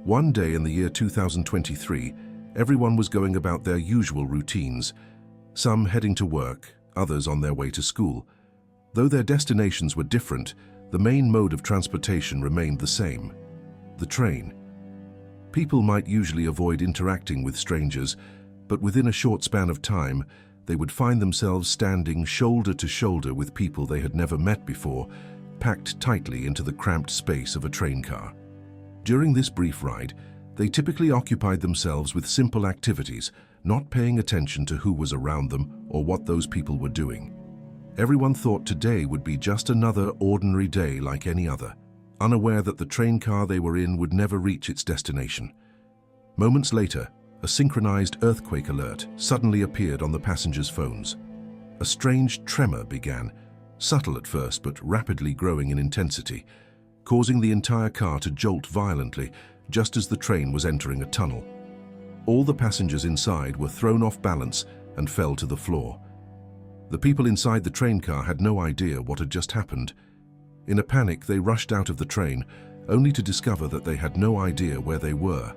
One day in the year 2023, everyone was going about their usual routines, some heading to work, others on their way to school. Though their destinations were different, the main mode of transportation remained the same: the train. People might usually avoid interacting with strangers, but within a short span of time, they would find themselves standing shoulder to shoulder with people they had never met before, packed tightly into the cramped space of a train car. During this brief ride, they typically occupied themselves with simple activities, not paying attention to who was around them or what those people were doing. Everyone thought today would be just another ordinary day like any other, unaware that the train car they were in would never reach its destination. Moments later, a synchronized earthquake alert suddenly appeared on the passengers' phones. A strange tremor began, subtle at first but rapidly growing in intensity, causing the entire car to jolt violently just as the train was entering a tunnel. All the passengers inside were thrown off balance and fell to the floor. The people inside the train car had no idea what had just happened. In a panic, they rushed out of the train, only to discover that they had no idea where they were.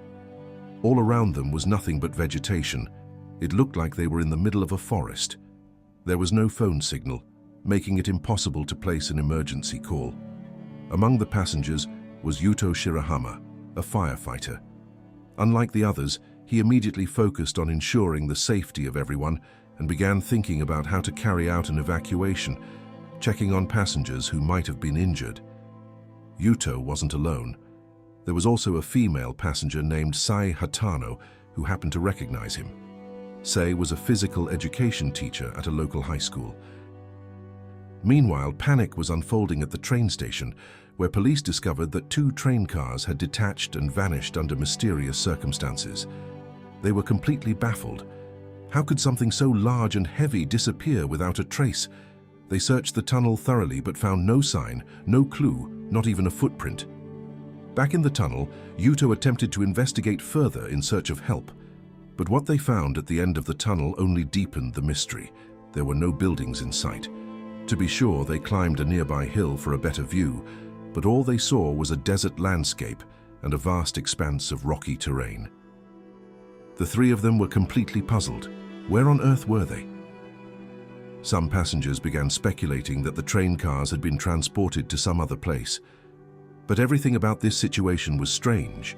All around them was nothing but vegetation. It looked like they were in the middle of a forest. There was no phone signal, making it impossible to place an emergency call. Among the passengers was Yuto Shirahama, a firefighter. Unlike the others, he immediately focused on ensuring the safety of everyone and began thinking about how to carry out an evacuation, checking on passengers who might have been injured. Yuto wasn't alone. There was also a female passenger named Sai Hatano who happened to recognize him. Sai was a physical education teacher at a local high school. Meanwhile, panic was unfolding at the train station, where police discovered that 2 train cars had detached and vanished under mysterious circumstances. They were completely baffled. How could something so large and heavy disappear without a trace? They searched the tunnel thoroughly but found no sign, no clue, not even a footprint. Back in the tunnel, Yuto attempted to investigate further in search of help. But what they found at the end of the tunnel only deepened the mystery. There were no buildings in sight. To be sure, they climbed a nearby hill for a better view, but all they saw was a desert landscape and a vast expanse of rocky terrain. The 3 of them were completely puzzled. Where on earth were they? Some passengers began speculating that the train cars had been transported to some other place. But everything about this situation was strange.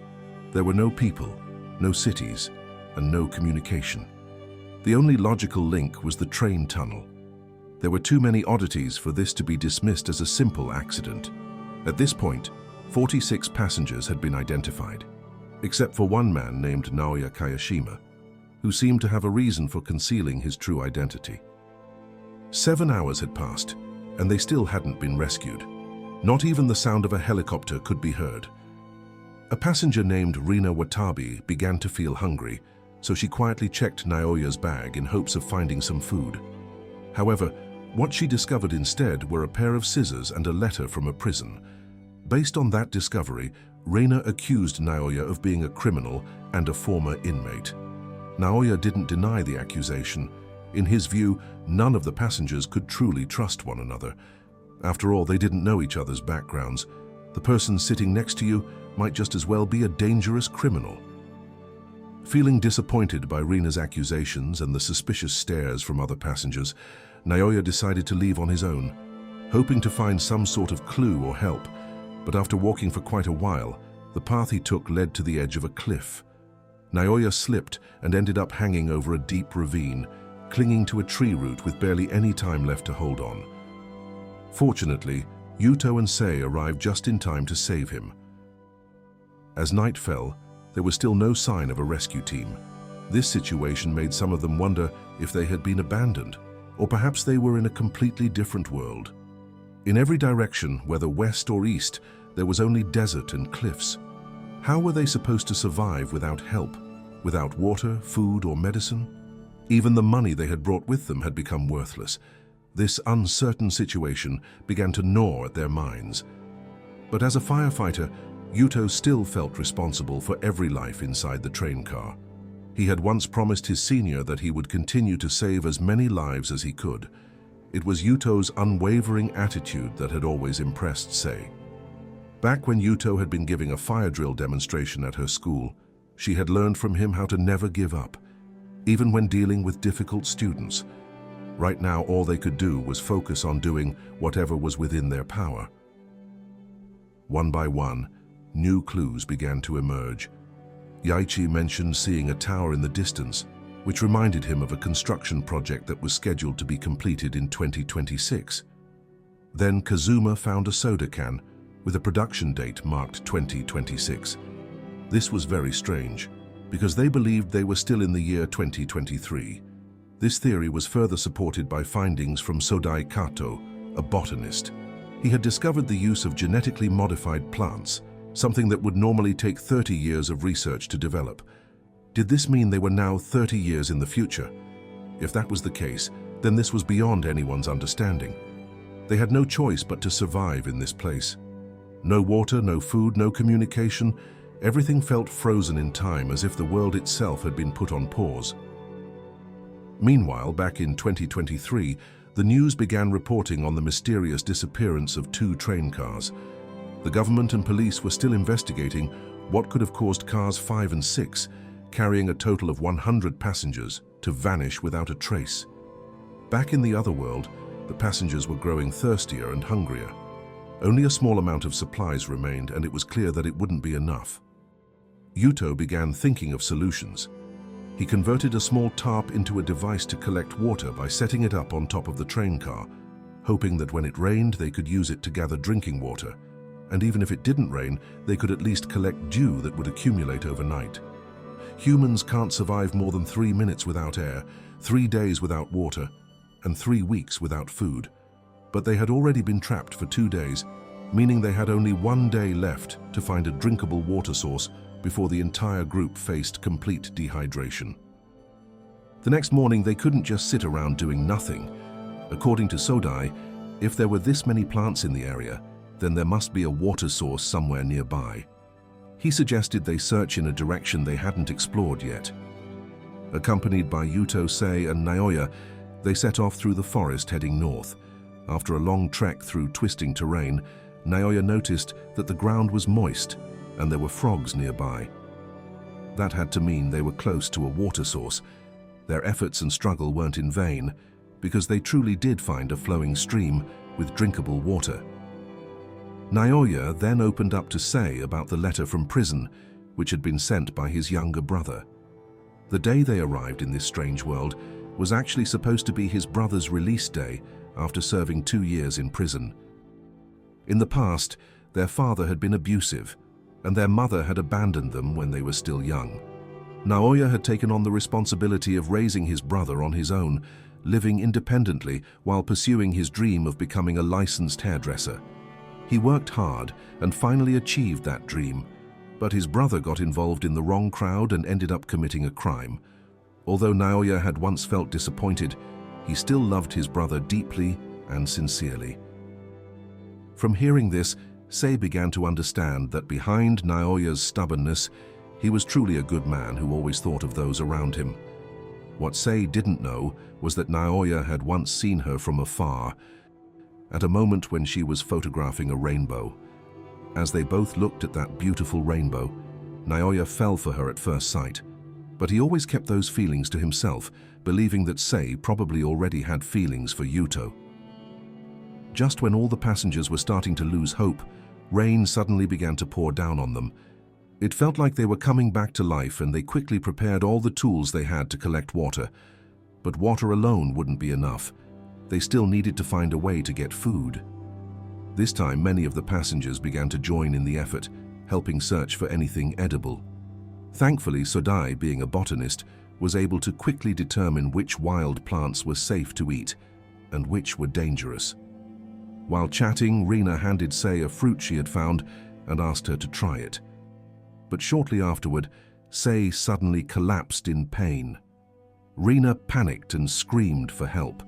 There were no people, no cities, and no communication. The only logical link was the train tunnel. There were too many oddities for this to be dismissed as a simple accident. At this point, 46 passengers had been identified, except for one man named Naoya Kayashima, who seemed to have a reason for concealing his true identity. 7 hours had passed, and they still hadn't been rescued. Not even the sound of a helicopter could be heard. A passenger named Rina Watabe began to feel hungry, so she quietly checked Naoya's bag in hopes of finding some food. However, what she discovered instead were a pair of scissors and a letter from a prison. Based on that discovery, Reina accused Naoya of being a criminal and a former inmate. Naoya didn't deny the accusation. In his view, none of the passengers could truly trust one another. After all, they didn't know each other's backgrounds. The person sitting next to you might just as well be a dangerous criminal. Feeling disappointed by Reina's accusations and the suspicious stares from other passengers, Naoya decided to leave on his own, hoping to find some sort of clue or help. But after walking for quite a while, the path he took led to the edge of a cliff. Naoya slipped and ended up hanging over a deep ravine, clinging to a tree root with barely any time left to hold on. Fortunately, Yuto and Sei arrived just in time to save him. As night fell, there was still no sign of a rescue team. This situation made some of them wonder if they had been abandoned, or perhaps they were in a completely different world. In every direction, whether west or east, there was only desert and cliffs. How were they supposed to survive without help, without water, food, or medicine? Even the money they had brought with them had become worthless. This uncertain situation began to gnaw at their minds. But as a firefighter, Yuto still felt responsible for every life inside the train car. He had once promised his senior that he would continue to save as many lives as he could. It was Yuto's unwavering attitude that had always impressed Sei. Back when Yuto had been giving a fire drill demonstration at her school, she had learned from him how to never give up, even when dealing with difficult students. Right now, all they could do was focus on doing whatever was within their power. One by one, new clues began to emerge. Yaichi mentioned seeing a tower in the distance, which reminded him of a construction project that was scheduled to be completed in 2026. Then Kazuma found a soda can with a production date marked 2026. This was very strange, because they believed they were still in the year 2023. This theory was further supported by findings from Sodai Kato, a botanist. He had discovered the use of genetically modified plants, something that would normally take 30 years of research to develop. Did this mean they were now 30 years in the future? If that was the case, then this was beyond anyone's understanding. They had no choice but to survive in this place. No water, no food, no communication. Everything felt frozen in time, as if the world itself had been put on pause. Meanwhile, back in 2023, the news began reporting on the mysterious disappearance of 2 train cars. The government and police were still investigating what could have caused cars 5 and 6, carrying a total of 100 passengers, to vanish without a trace. Back in the other world, the passengers were growing thirstier and hungrier. Only a small amount of supplies remained, and it was clear that it wouldn't be enough. Yuto began thinking of solutions. He converted a small tarp into a device to collect water by setting it up on top of the train car, hoping that when it rained they could use it to gather drinking water. And even if it didn't rain, they could at least collect dew that would accumulate overnight. Humans can't survive more than 3 minutes without air, 3 days without water, and 3 weeks without food. But they had already been trapped for 2 days, meaning they had only 1 day left to find a drinkable water source before the entire group faced complete dehydration. The next morning, they couldn't just sit around doing nothing. According to Sodai, if there were this many plants in the area, then there must be a water source somewhere nearby. He suggested they search in a direction they hadn't explored yet. Accompanied by Yuto, Sei, and Naoya, they set off through the forest heading north. After a long trek through twisting terrain, Naoya noticed that the ground was moist and there were frogs nearby. That had to mean they were close to a water source. Their efforts and struggle weren't in vain, because they truly did find a flowing stream with drinkable water. Naoya then opened up to Sei about the letter from prison, which had been sent by his younger brother. The day they arrived in this strange world was actually supposed to be his brother's release day after serving 2 years in prison. In the past, their father had been abusive, and their mother had abandoned them when they were still young. Naoya had taken on the responsibility of raising his brother on his own, living independently while pursuing his dream of becoming a licensed hairdresser. He worked hard and finally achieved that dream, but his brother got involved in the wrong crowd and ended up committing a crime. Although Naoya had once felt disappointed, he still loved his brother deeply and sincerely. From hearing this, Sei began to understand that behind Naoya's stubbornness, he was truly a good man who always thought of those around him. What Sei didn't know was that Naoya had once seen her from afar, at a moment when she was photographing a rainbow. As they both looked at that beautiful rainbow, Naoya fell for her at first sight, but he always kept those feelings to himself, believing that Sei probably already had feelings for Yuto. Just when all the passengers were starting to lose hope, rain suddenly began to pour down on them. It felt like they were coming back to life, and they quickly prepared all the tools they had to collect water. But water alone wouldn't be enough. They still needed to find a way to get food. This time, many of the passengers began to join in the effort, helping search for anything edible. Thankfully, Sodai, being a botanist, was able to quickly determine which wild plants were safe to eat and which were dangerous. While chatting, Rina handed Sei a fruit she had found and asked her to try it. But shortly afterward, Sei suddenly collapsed in pain. Rina panicked and screamed for help.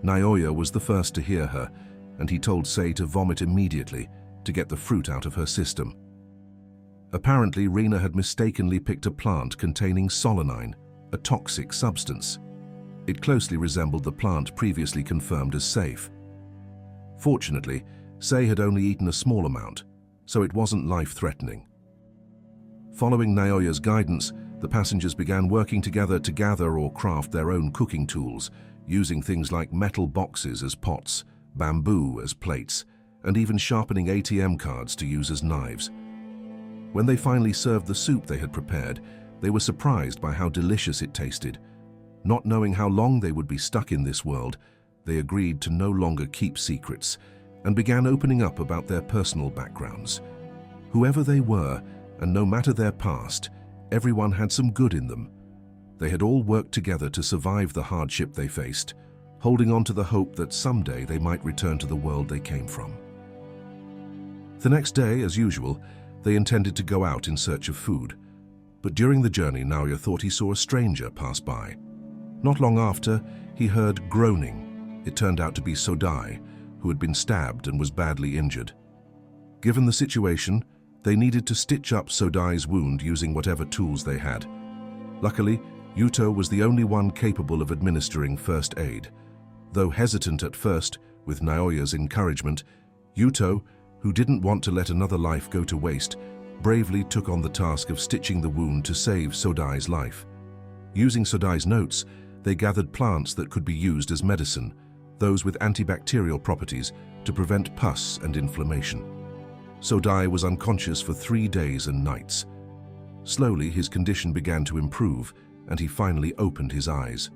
Naoya was the first to hear her, and he told Sei to vomit immediately to get the fruit out of her system. Apparently, Rina had mistakenly picked a plant containing solanine, a toxic substance. It closely resembled the plant previously confirmed as safe. Fortunately, Sei had only eaten a small amount, so it wasn't life-threatening. Following Naoya's guidance, the passengers began working together to gather or craft their own cooking tools, using things like metal boxes as pots, bamboo as plates, and even sharpening ATM cards to use as knives. When they finally served the soup they had prepared, they were surprised by how delicious it tasted. Not knowing how long they would be stuck in this world, they agreed to no longer keep secrets and began opening up about their personal backgrounds. Whoever they were, and no matter their past, everyone had some good in them. They had all worked together to survive the hardship they faced, holding on to the hope that someday they might return to the world they came from. The next day, as usual, they intended to go out in search of food. But during the journey, Naoya thought he saw a stranger pass by. Not long after, he heard groaning. It turned out to be Sodai, who had been stabbed and was badly injured. Given the situation, they needed to stitch up Sodai's wound using whatever tools they had. Luckily, Yuto was the only one capable of administering first aid. Though hesitant at first, with Naoya's encouragement, Yuto, who didn't want to let another life go to waste, bravely took on the task of stitching the wound to save Sodai's life. Using Sodai's notes, they gathered plants that could be used as medicine, those with antibacterial properties, to prevent pus and inflammation. Sodai was unconscious for 3 days and nights. Slowly, his condition began to improve, and he finally opened his eyes.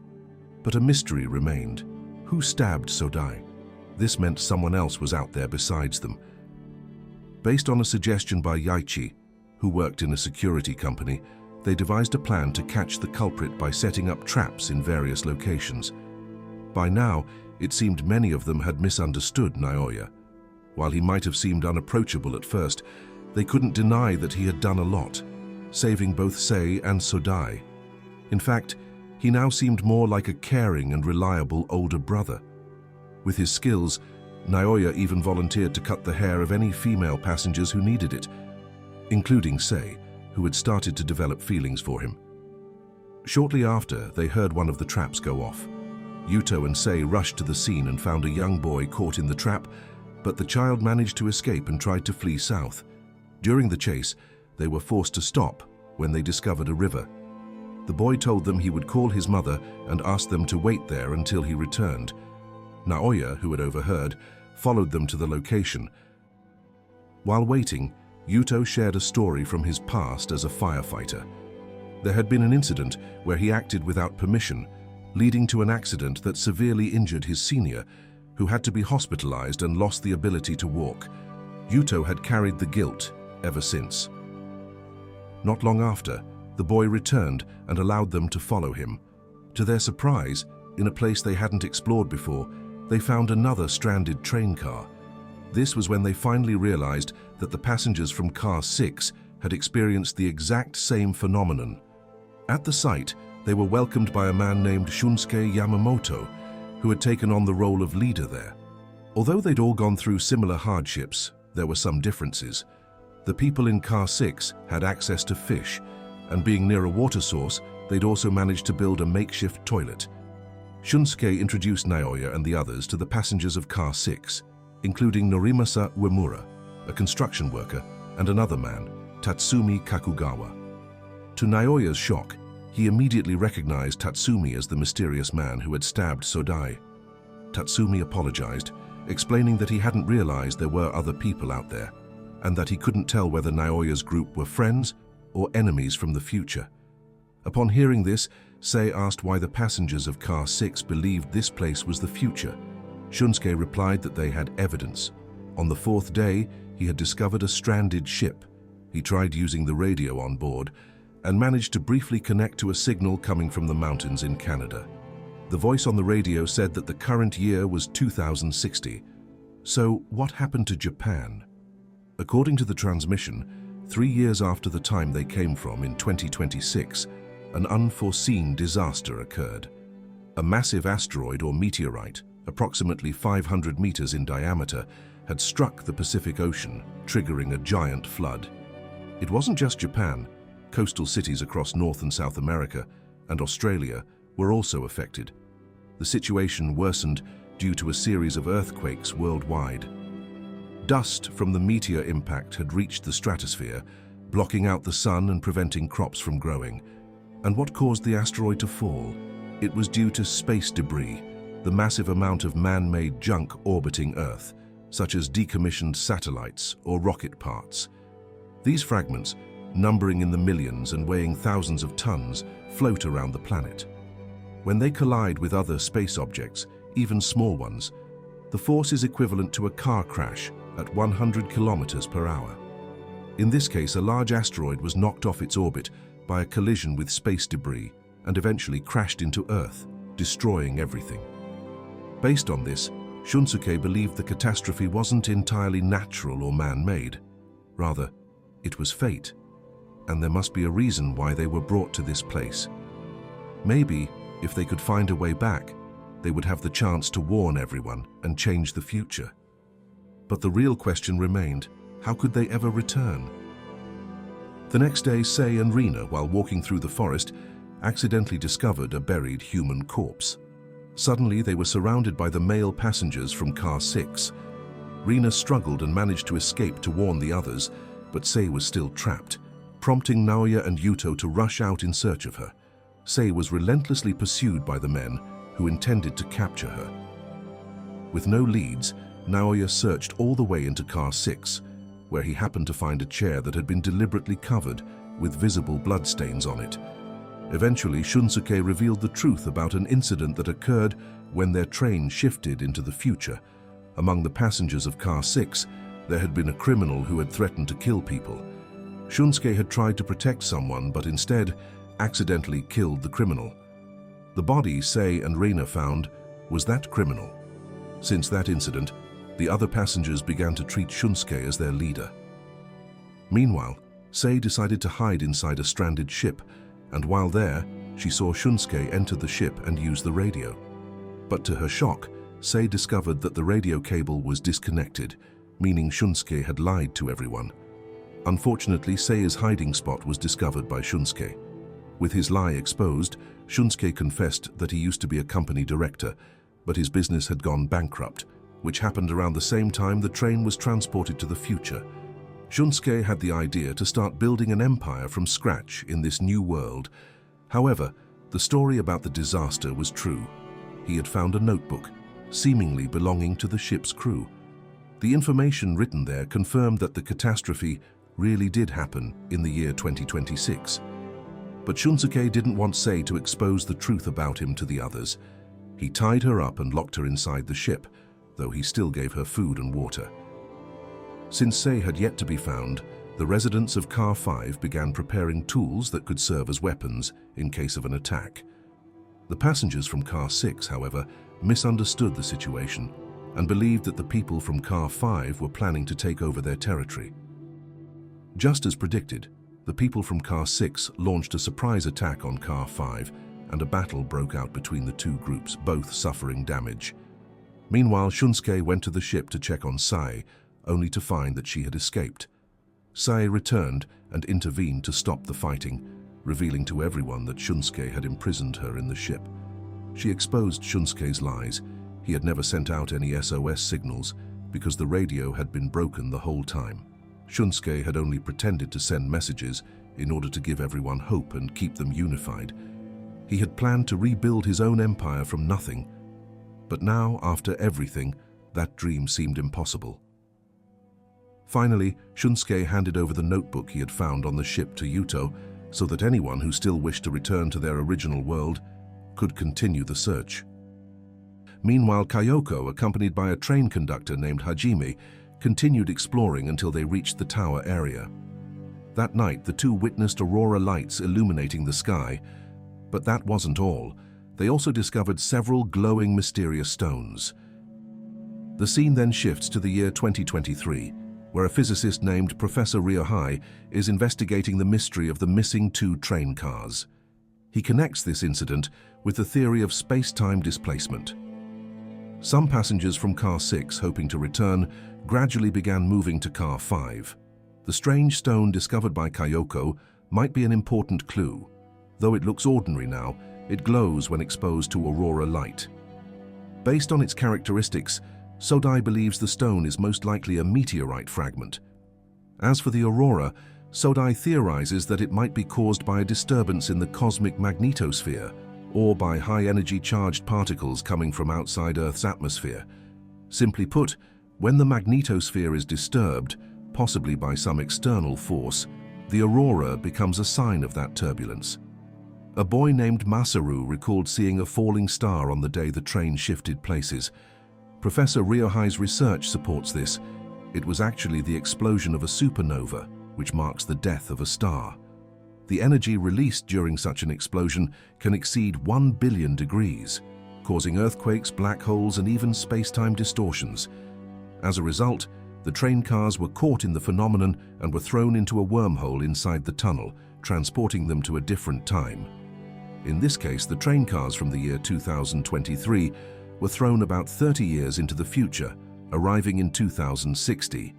But a mystery remained. Who stabbed Sodai? This meant someone else was out there besides them. Based on a suggestion by Yaichi, who worked in a security company, they devised a plan to catch the culprit by setting up traps in various locations. By now, it seemed many of them had misunderstood Naoya. While he might have seemed unapproachable at first, they couldn't deny that he had done a lot, saving both Sei and Sodai. In fact, he now seemed more like a caring and reliable older brother. With his skills, Naoya even volunteered to cut the hair of any female passengers who needed it, including Sei, who had started to develop feelings for him. Shortly after, they heard one of the traps go off. Yuto and Sei rushed to the scene and found a young boy caught in the trap, but the child managed to escape and tried to flee south. During the chase, they were forced to stop when they discovered a river. The boy told them he would call his mother and ask them to wait there until he returned. Naoya, who had overheard, followed them to the location. While waiting, Yuto shared a story from his past as a firefighter. There had been an incident where he acted without permission, leading to an accident that severely injured his senior, who had to be hospitalized and lost the ability to walk. Yuto had carried the guilt ever since. Not long after, the boy returned and allowed them to follow him. To their surprise, in a place they hadn't explored before, they found another stranded train car. This was when they finally realized that the passengers from Car 6 had experienced the exact same phenomenon. At the site, they were welcomed by a man named Shunsuke Yamamoto, who had taken on the role of leader there. Although they'd all gone through similar hardships, there were some differences. The people in Car 6 had access to fish, and being near a water source, they'd also managed to build a makeshift toilet. Shunsuke introduced Naoya and the others to the passengers of Car 6, including Norimasa Uemura, a construction worker, and another man, Tatsumi Kakugawa. To Naoya's shock, he immediately recognized Tatsumi as the mysterious man who had stabbed Sodai. Tatsumi apologized, explaining that he hadn't realized there were other people out there, and that he couldn't tell whether Naoya's group were friends or enemies from the future. Upon hearing this, Sei asked why the passengers of Car 6 believed this place was the future. Shunsuke replied that they had evidence. On the 4th day, he had discovered a stranded ship. He tried using the radio on board and managed to briefly connect to a signal coming from the mountains in Canada. The voice on the radio said that the current year was 2060. So what happened to Japan? According to the transmission, 3 years after the time they came from in 2026, an unforeseen disaster occurred. A massive asteroid or meteorite, approximately 500 meters in diameter, had struck the Pacific Ocean, triggering a giant flood. It wasn't just Japan. Coastal cities across North and South America and Australia were also affected. The situation worsened due to a series of earthquakes worldwide. Dust from the meteor impact had reached the stratosphere, blocking out the sun and preventing crops from growing. And what caused the asteroid to fall? It was due to space debris, the massive amount of man-made junk orbiting Earth, such as decommissioned satellites or rocket parts. These fragments, numbering in the millions and weighing thousands of tons, float around the planet. When they collide with other space objects, even small ones, the force is equivalent to a car crash at 100 kilometers per hour. In this case, a large asteroid was knocked off its orbit by a collision with space debris and eventually crashed into Earth, destroying everything. Based on this, Shunsuke believed the catastrophe wasn't entirely natural or man-made. Rather, it was fate, and there must be a reason why they were brought to this place. Maybe, if they could find a way back, they would have the chance to warn everyone and change the future. But the real question remained, how could they ever return? The next day, Sei and Rina, while walking through the forest, accidentally discovered a buried human corpse. Suddenly, they were surrounded by the male passengers from Car 6. Rina struggled and managed to escape to warn the others, but Sei was still trapped, prompting Naoya and Yuto to rush out in search of her. Sei was relentlessly pursued by the men who intended to capture her. With no leads, Naoya searched all the way into Car 6, where he happened to find a chair that had been deliberately covered with visible bloodstains on it. Eventually, Shunsuke revealed the truth about an incident that occurred when their train shifted into the future. Among the passengers of Car 6, there had been a criminal who had threatened to kill people. Shunsuke had tried to protect someone, but instead accidentally killed the criminal. The body Sei and Rina found was that criminal. Since that incident, the other passengers began to treat Shunsuke as their leader. Meanwhile, Sei decided to hide inside a stranded ship, and while there, she saw Shunsuke enter the ship and use the radio. But to her shock, Sei discovered that the radio cable was disconnected, meaning Shunsuke had lied to everyone. Unfortunately, Sei's hiding spot was discovered by Shunsuke. With his lie exposed, Shunsuke confessed that he used to be a company director, but his business had gone bankrupt, which happened around the same time the train was transported to the future. Shunsuke had the idea to start building an empire from scratch in this new world. However, the story about the disaster was true. He had found a notebook, seemingly belonging to the ship's crew. The information written there confirmed that the catastrophe really did happen in the year 2026. But Shunsuke didn't want Sei to expose the truth about him to the others. He tied her up and locked her inside the ship, though he still gave her food and water. Since Sei had yet to be found, the residents of Car 5 began preparing tools that could serve as weapons in case of an attack. The passengers from Car 6, however, misunderstood the situation and believed that the people from Car 5 were planning to take over their territory. Just as predicted, the people from Car 6 launched a surprise attack on Car 5, and a battle broke out between the two groups, both suffering damage. Meanwhile, Shunsuke went to the ship to check on Sei, only to find that she had escaped. Sei returned and intervened to stop the fighting, revealing to everyone that Shunsuke had imprisoned her in the ship. She exposed Shunsuke's lies. He had never sent out any SOS signals because the radio had been broken the whole time. Shunsuke had only pretended to send messages in order to give everyone hope and keep them unified. He had planned to rebuild his own empire from nothing, but now, after everything, that dream seemed impossible. Finally, Shunsuke handed over the notebook he had found on the ship to Yuto so that anyone who still wished to return to their original world could continue the search. Meanwhile, Kayoko, accompanied by a train conductor named Hajime, continued exploring until they reached the tower area. That night, the two witnessed aurora lights illuminating the sky, but that wasn't all. They also discovered several glowing mysterious stones. The scene then shifts to the year 2023, where a physicist named Professor Ryohei is investigating the mystery of the missing two train cars. He connects this incident with the theory of space-time displacement. Some passengers from Car 6, hoping to return, gradually began moving to Car 5. The strange stone discovered by Kayoko might be an important clue. Though it looks ordinary now, it glows when exposed to aurora light. Based on its characteristics, Sodai believes the stone is most likely a meteorite fragment. As for the aurora, Sodai theorizes that it might be caused by a disturbance in the cosmic magnetosphere or by high-energy charged particles coming from outside Earth's atmosphere. Simply put, when the magnetosphere is disturbed, possibly by some external force, the aurora becomes a sign of that turbulence. A boy named Masaru recalled seeing a falling star on the day the train shifted places. Professor Ryohei's research supports this. It was actually the explosion of a supernova, which marks the death of a star. The energy released during such an explosion can exceed 1 billion degrees, causing earthquakes, black holes, and even space-time distortions. As a result, the train cars were caught in the phenomenon and were thrown into a wormhole inside the tunnel, transporting them to a different time. In this case, the train cars from the year 2023 were thrown about 30 years into the future, arriving in 2060.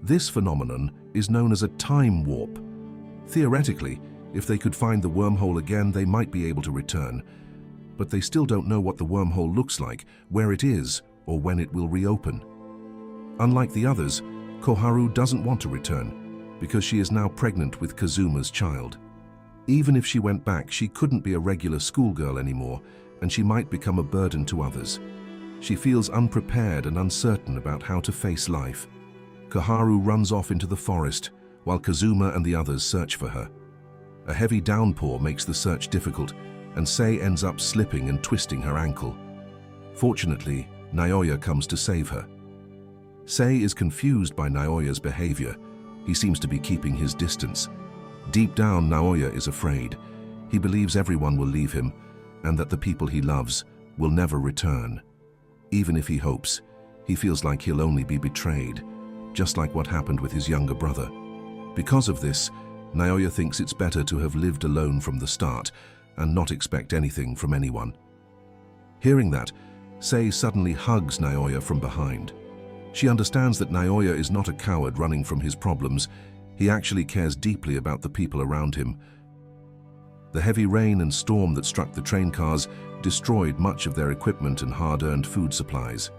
This phenomenon is known as a time warp. Theoretically, if they could find the wormhole again, they might be able to return. But they still don't know what the wormhole looks like, where it is, or when it will reopen. Unlike the others, Koharu doesn't want to return, because she is now pregnant with Kazuma's child. Even if she went back, she couldn't be a regular schoolgirl anymore, and she might become a burden to others. She feels unprepared and uncertain about how to face life. Koharu runs off into the forest, while Kazuma and the others search for her. A heavy downpour makes the search difficult, and Sei ends up slipping and twisting her ankle. Fortunately, Naoya comes to save her. Sei is confused by Naoya's behavior. He seems to be keeping his distance. Deep down, Naoya is afraid. He believes everyone will leave him, and that the people he loves will never return. Even if he hopes, he feels like he'll only be betrayed, just like what happened with his younger brother. Because of this, Naoya thinks it's better to have lived alone from the start and not expect anything from anyone. Hearing that, Sei suddenly hugs Naoya from behind. She understands that Naoya is not a coward running from his problems. He actually cares deeply about the people around him. The heavy rain and storm that struck the train cars destroyed much of their equipment and hard-earned food supplies.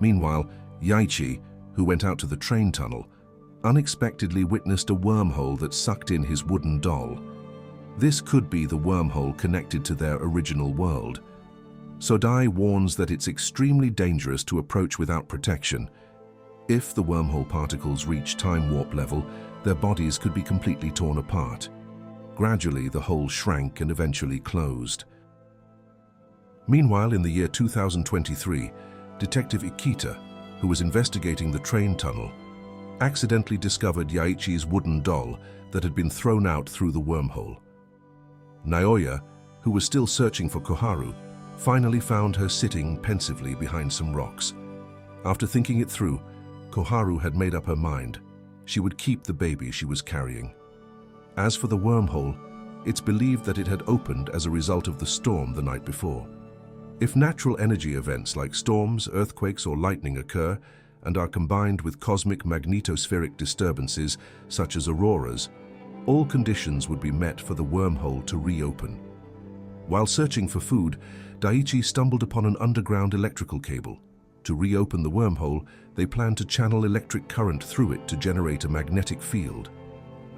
Meanwhile, Yaichi, who went out to the train tunnel, unexpectedly witnessed a wormhole that sucked in his wooden doll. This could be the wormhole connected to their original world. Sodai warns that it's extremely dangerous to approach without protection. If the wormhole particles reach time warp level, their bodies could be completely torn apart. Gradually, the hole shrank and eventually closed. Meanwhile, in the year 2023, Detective Ikita, who was investigating the train tunnel, accidentally discovered Yaichi's wooden doll that had been thrown out through the wormhole. Naoya, who was still searching for Koharu, finally found her sitting pensively behind some rocks. After thinking it through, Koharu had made up her mind. She would keep the baby she was carrying. As for the wormhole, it's believed that it had opened as a result of the storm the night before. If natural energy events like storms, earthquakes, or lightning occur and are combined with cosmic magnetospheric disturbances such as auroras, all conditions would be met for the wormhole to reopen. While searching for food, Daiichi stumbled upon an underground electrical cable. To reopen the wormhole, they planned to channel electric current through it to generate a magnetic field.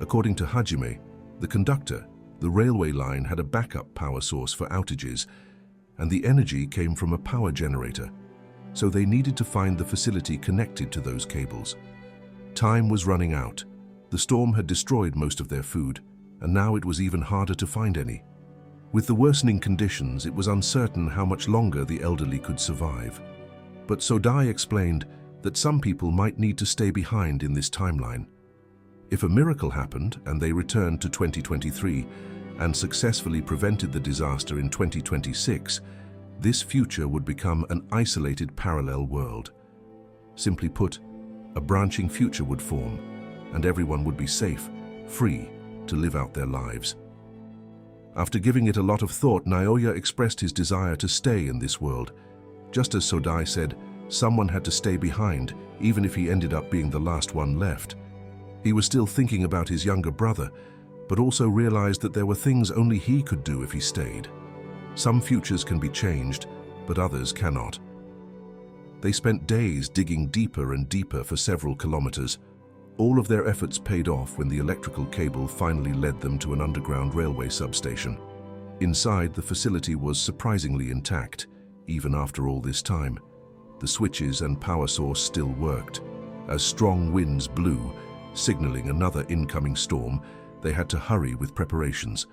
According to Hajime, the conductor, the railway line had a backup power source for outages, and the energy came from a power generator, so they needed to find the facility connected to those cables. Time was running out. The storm had destroyed most of their food, and now it was even harder to find any. With the worsening conditions, it was uncertain how much longer the elderly could survive. But Sodai explained that some people might need to stay behind in this timeline. If a miracle happened and they returned to 2023 and successfully prevented the disaster in 2026, this future would become an isolated parallel world. Simply put, a branching future would form, and everyone would be safe, free to live out their lives. After giving it a lot of thought, Naoya expressed his desire to stay in this world. Just as Sodai said, someone had to stay behind, even if he ended up being the last one left. He was still thinking about his younger brother, but also realized that there were things only he could do if he stayed. Some futures can be changed, but others cannot. They spent days digging deeper and deeper for several kilometers. All of their efforts paid off when the electrical cable finally led them to an underground railway substation. Inside, the facility was surprisingly intact, even after all this time. The switches and power source still worked. As strong winds blew, signaling another incoming storm, they had to hurry with preparations.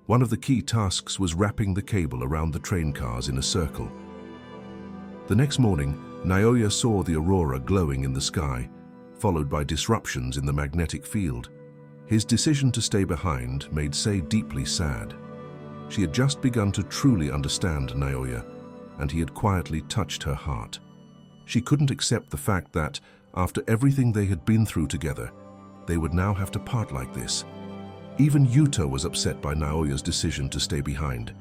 One of the key tasks was wrapping the cable around the train cars in a circle. The next morning, Naoya saw the aurora glowing in the sky, followed by disruptions in the magnetic field. His decision to stay behind made Sei deeply sad. She had just begun to truly understand Naoya, and he had quietly touched her heart. She couldn't accept the fact that, after everything they had been through together, they would now have to part like this. Even Yuto was upset by Naoya's decision to stay behind.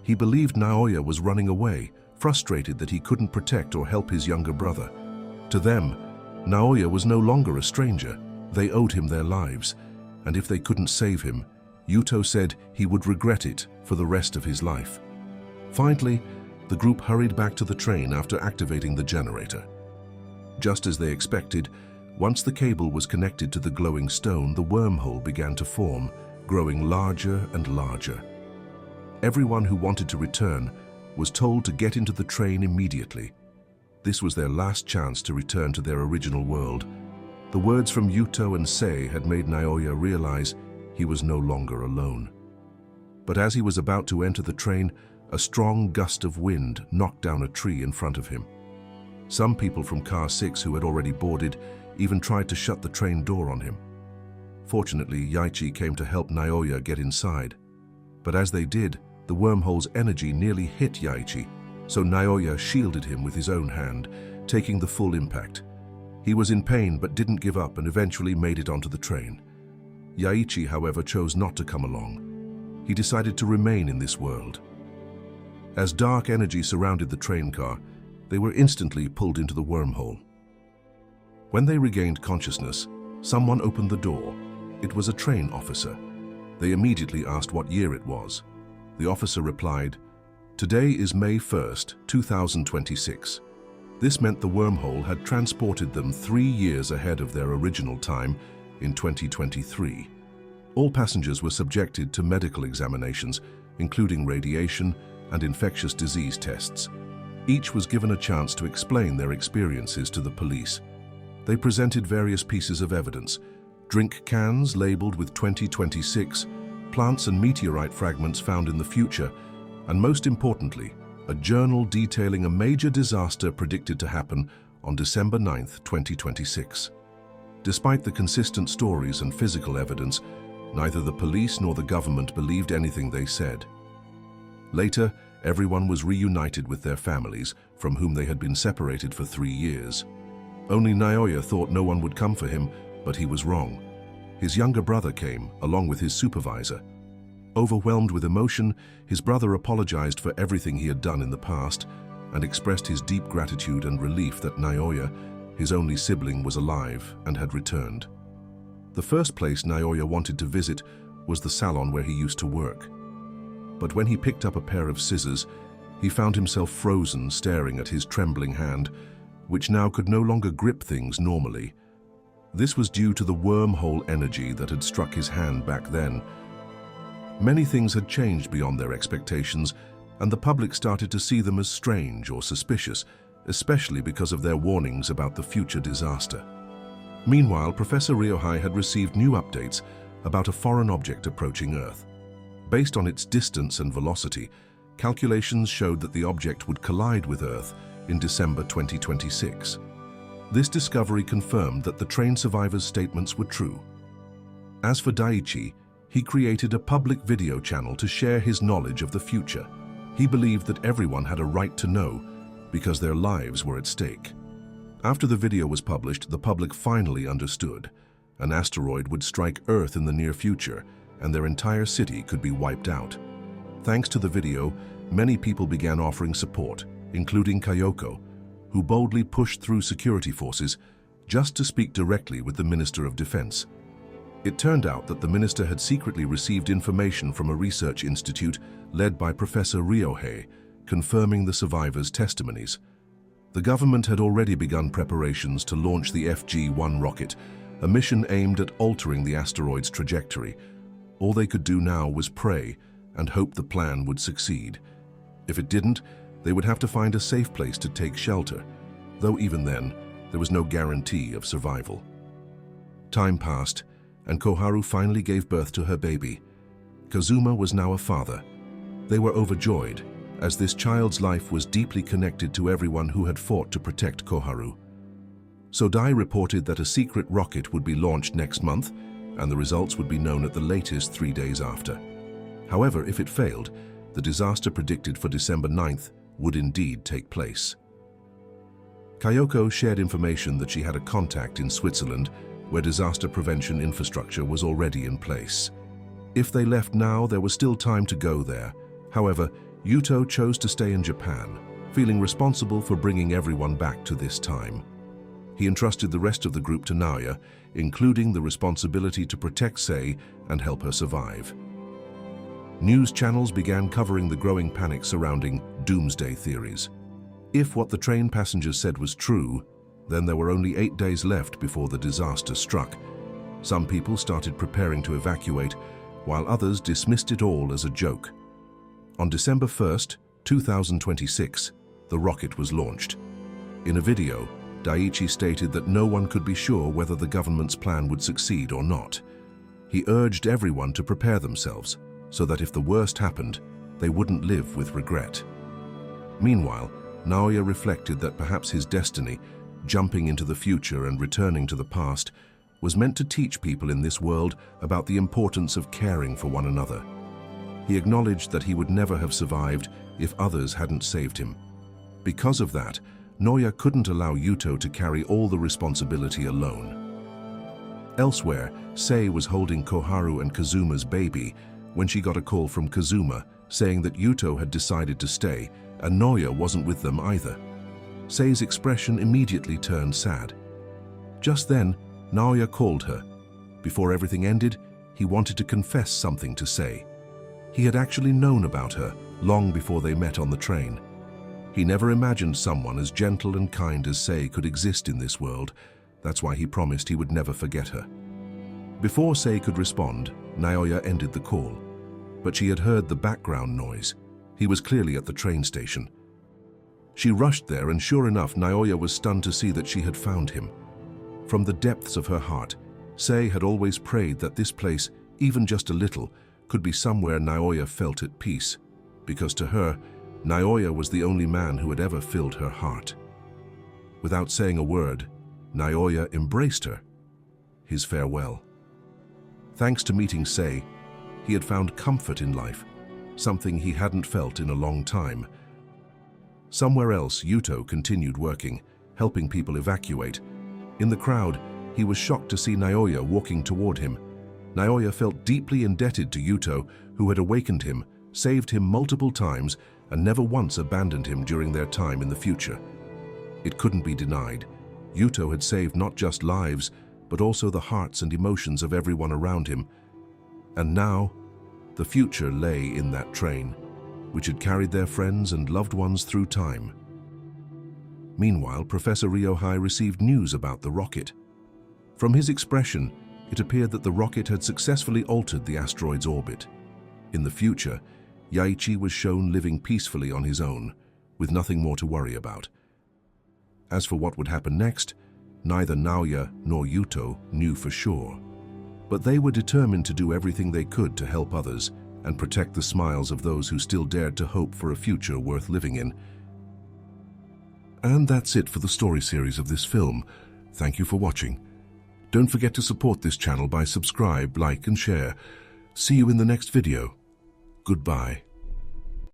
He believed Naoya was running away, frustrated that he couldn't protect or help his younger brother. To them, Naoya was no longer a stranger. They owed him their lives, and if they couldn't save him, Yuto said he would regret it for the rest of his life. Finally, the group hurried back to the train after activating the generator. Just as they expected, once the cable was connected to the glowing stone, the wormhole began to form, growing larger and larger. Everyone who wanted to return was told to get into the train immediately. This was their last chance to return to their original world. The words from Yuto and Sei had made Naoya realize he was no longer alone. But as he was about to enter the train, a strong gust of wind knocked down a tree in front of him. Some people from Car 6 who had already boarded even tried to shut the train door on him. Fortunately, Yaichi came to help Naoya get inside. But as they did, the wormhole's energy nearly hit Yaichi, so Naoya shielded him with his own hand, taking the full impact. He was in pain but didn't give up and eventually made it onto the train. Yaichi, however, chose not to come along. He decided to remain in this world. As dark energy surrounded the train car, they were instantly pulled into the wormhole. When they regained consciousness, someone opened the door. It was a train officer. They immediately asked what year it was. The officer replied, "Today is May 1st, 2026. This meant the wormhole had transported them 3 years ahead of their original time in 2023. All passengers were subjected to medical examinations, including radiation and infectious disease tests. Each was given a chance to explain their experiences to the police. They presented various pieces of evidence: drink cans labeled with 2026, plants and meteorite fragments found in the future, and most importantly, a journal detailing a major disaster predicted to happen on December 9th, 2026. Despite the consistent stories and physical evidence, neither the police nor the government believed anything they said. Later, everyone was reunited with their families, from whom they had been separated for 3 years. Only Naoya thought no one would come for him, but he was wrong. His younger brother came, along with his supervisor. Overwhelmed with emotion, his brother apologized for everything he had done in the past and expressed his deep gratitude and relief that Naoya, his only sibling, was alive and had returned. The first place Naoya wanted to visit was the salon where he used to work. But when he picked up a pair of scissors, he found himself frozen, staring at his trembling hand, which now could no longer grip things normally. This was due to the wormhole energy that had struck his hand back then. Many things had changed beyond their expectations, and the public started to see them as strange or suspicious, especially because of their warnings about the future disaster. Meanwhile, Professor Ryohei had received new updates about a foreign object approaching Earth. Based on its distance and velocity, calculations showed that the object would collide with Earth in December 2026. This discovery confirmed that the train survivors' statements were true. As for Daiichi, he created a public video channel to share his knowledge of the future. He believed that everyone had a right to know because their lives were at stake. After the video was published, the public finally understood. An asteroid would strike Earth in the near future, and their entire city could be wiped out. Thanks to the video, many people began offering support, including Kayoko, who boldly pushed through security forces just to speak directly with the Minister of Defense. It turned out that the minister had secretly received information from a research institute led by Professor Ryohei, confirming the survivors' testimonies. The government had already begun preparations to launch the FG-1 rocket, a mission aimed at altering the asteroid's trajectory. All they could do now was pray and hope the plan would succeed. If it didn't, they would have to find a safe place to take shelter, though even then, there was no guarantee of survival. Time passed, and Koharu finally gave birth to her baby. Kazuma was now a father. They were overjoyed, as this child's life was deeply connected to everyone who had fought to protect Koharu. Sodai reported that a secret rocket would be launched next month, and the results would be known at the latest 3 days after. However, if it failed, the disaster predicted for December 9th would indeed take place. Kayoko shared information that she had a contact in Switzerland where disaster prevention infrastructure was already in place. If they left now, there was still time to go there. However, Yuto chose to stay in Japan, feeling responsible for bringing everyone back to this time. He entrusted the rest of the group to Naoya, including the responsibility to protect Sei and help her survive. News channels began covering the growing panic surrounding doomsday theories. If what the train passengers said was true, then there were only 8 days left before the disaster struck. Some people started preparing to evacuate, while others dismissed it all as a joke. On December 1st, 2026, the rocket was launched. In a video, Daiichi stated that no one could be sure whether the government's plan would succeed or not. He urged everyone to prepare themselves, so that if the worst happened, they wouldn't live with regret. Meanwhile, Naoya reflected that perhaps his destiny, jumping into the future and returning to the past, was meant to teach people in this world about the importance of caring for one another. He acknowledged that he would never have survived if others hadn't saved him. Because of that, Naoya couldn't allow Yuto to carry all the responsibility alone. Elsewhere, Sei was holding Koharu and Kazuma's baby when she got a call from Kazuma saying that Yuto had decided to stay and Naoya wasn't with them either. Sei's expression immediately turned sad. Just then, Naoya called her. Before everything ended, he wanted to confess something to Sei. He had actually known about her long before they met on the train. He never imagined someone as gentle and kind as Sei could exist in this world. That's why he promised he would never forget her. Before Sei could respond, Naoya ended the call. But she had heard the background noise. He was clearly at the train station. She rushed there, and sure enough, Naoya was stunned to see that she had found him. From the depths of her heart, Sei had always prayed that this place, even just a little, could be somewhere Naoya felt at peace, because to her, Naoya was the only man who had ever filled her heart. Without saying a word, Naoya embraced her. His farewell. Thanks to meeting Sei, he had found comfort in life, something he hadn't felt in a long time. Somewhere else, Yuto continued working, helping people evacuate. In the crowd, he was shocked to see Naoya walking toward him. Naoya felt deeply indebted to Yuto, who had awakened him, saved him multiple times, and never once abandoned him during their time in the future. It couldn't be denied. Yuto had saved not just lives, but also the hearts and emotions of everyone around him. And now, the future lay in that train, which had carried their friends and loved ones through time. Meanwhile, Professor Ryohei received news about the rocket. From his expression, it appeared that the rocket had successfully altered the asteroid's orbit. In the future, Yaichi was shown living peacefully on his own, with nothing more to worry about. As for what would happen next, neither Naoya nor Yuto knew for sure. But they were determined to do everything they could to help others and protect the smiles of those who still dared to hope for a future worth living in. And that's it for the story series of this film. Thank you for watching. Don't forget to support this channel by subscribe, like and share. See you in the next video. Goodbye.